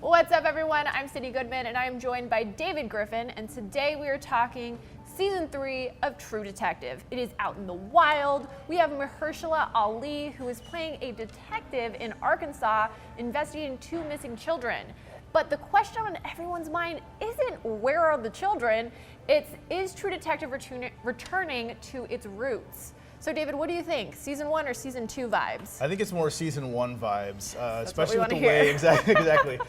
What's up, everyone? I'm Cindy Goodman, and I am joined by David Griffin, and today we are talking Season 3 of True Detective. It is out in the wild. We have Mahershala Ali, who is playing a detective in Arkansas investigating 2 missing children. But the question on everyone's mind isn't where are the children, it's is True Detective returning to its roots? So David, what do you think? Season 1 or Season 2 vibes? I think it's more Season 1 vibes, what especially we with the wanna way, hear. exactly.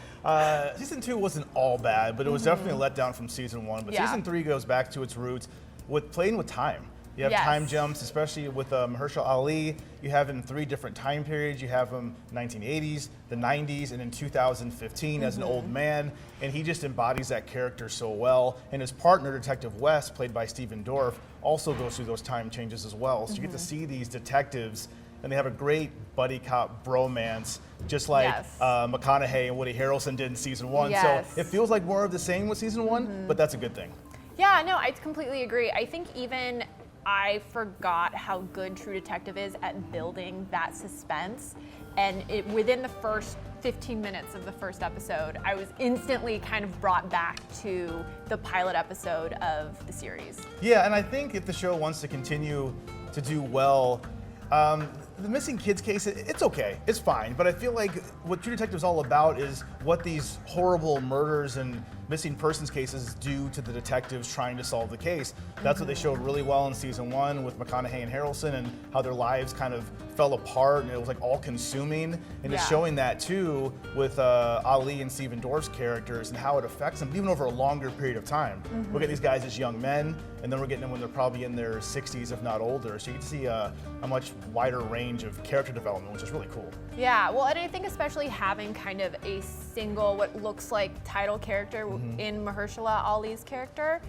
Season 2 wasn't all bad, but it was definitely a letdown from Season 1. But Yeah. Season 3 goes back to its roots with playing with time. You have Yes. time jumps, especially with Hershel Ollie. You have him in 3 different time periods. You have him 1980s, the 90s, and in 2015 as an old man. And he just embodies that character so well. And his partner, Detective West, played by Dorff, also goes through those time changes as well. So you get to see these detectives, and they have a great buddy cop bromance, just like Yes. McConaughey and Woody Harrelson did in Season 1. Yes. So it feels like more of the same with Season 1, but that's a good thing. Yeah, no, I completely agree. I think even I forgot how good True Detective is at building that suspense. And within the first 15 minutes of the first episode, I was instantly kind of brought back to the pilot episode of the series. Yeah, and I think if the show wants to continue to do well, the missing kids case, it's okay, it's fine. But I feel like what True Detective is all about is what these horrible murders and missing persons cases do to the detectives trying to solve the case. That's what they showed really well in Season 1 with McConaughey and Harrelson, and how their lives kind of fell apart, and it was like all consuming. And it's Yeah. showing that too with Ali and Stephen Dorff's characters and how it affects them even over a longer period of time. We're getting these guys as young men, and then we're getting them when they're probably in their 60s, if not older. So you get to see a much wider range of character development, which is really cool. Yeah, well, and I think especially having kind of a single, what looks like title character in Mahershala Ali's character,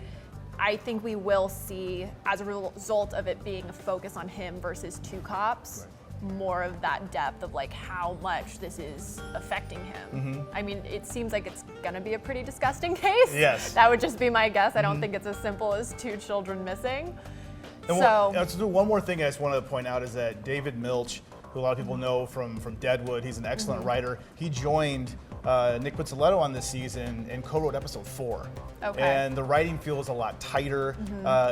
I think we will see, as a result of it being a focus on him versus 2 cops, more of that depth of like how much this is affecting him. I mean, it seems like it's gonna be a pretty disgusting case. Yes. That would just be my guess. I don't think it's as simple as 2 children missing. And So, one more thing I just wanted to point out is that David Milch, who a lot of people know from Deadwood, he's an excellent writer. He joined Nick Pizzoletto on this season and co-wrote episode 4. Okay. And the writing feels a lot tighter.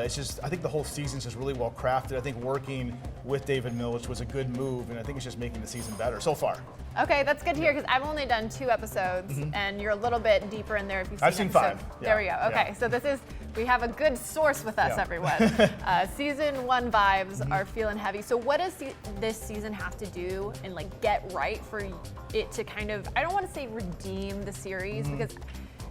It's just, I think the whole season's just really well crafted. I think working with David Milch was a good move, and I think it's just making the season better so far. okay, that's good to hear because I've only done 2 episodes, and you're a little bit deeper in there if you've seen I've seen episode- 5. There we go. Yeah. Okay, so we have a good source with us, Yeah. everyone. Season 1 vibes are feeling heavy. So what does this season have to do and like get right for it to kind of, I don't want to say redeem the series because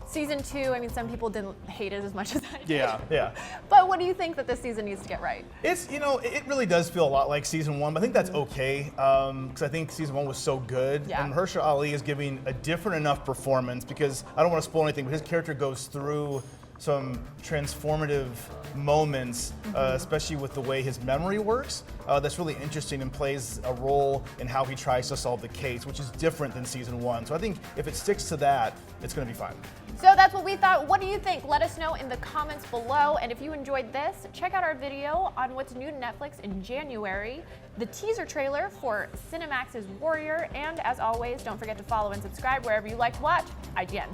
Season 2, I mean, some people didn't hate it as much as I did. Yeah. But what do you think that this season needs to get right? It's, it really does feel a lot like Season 1, but I think that's okay, because I think Season 1 was so good. Yeah. And Hershel Ali is giving a different enough performance, because I don't want to spoil anything, but his character goes through some transformative moments, especially with the way his memory works. That's really interesting and plays a role in how he tries to solve the case, which is different than Season 1. So I think if it sticks to that, it's going to be fine. So that's what we thought. What do you think? Let us know in the comments below. And if you enjoyed this, check out our video on what's new to Netflix in January, the teaser trailer for Cinemax's Warrior, and as always, don't forget to follow and subscribe wherever you like to watch IGN.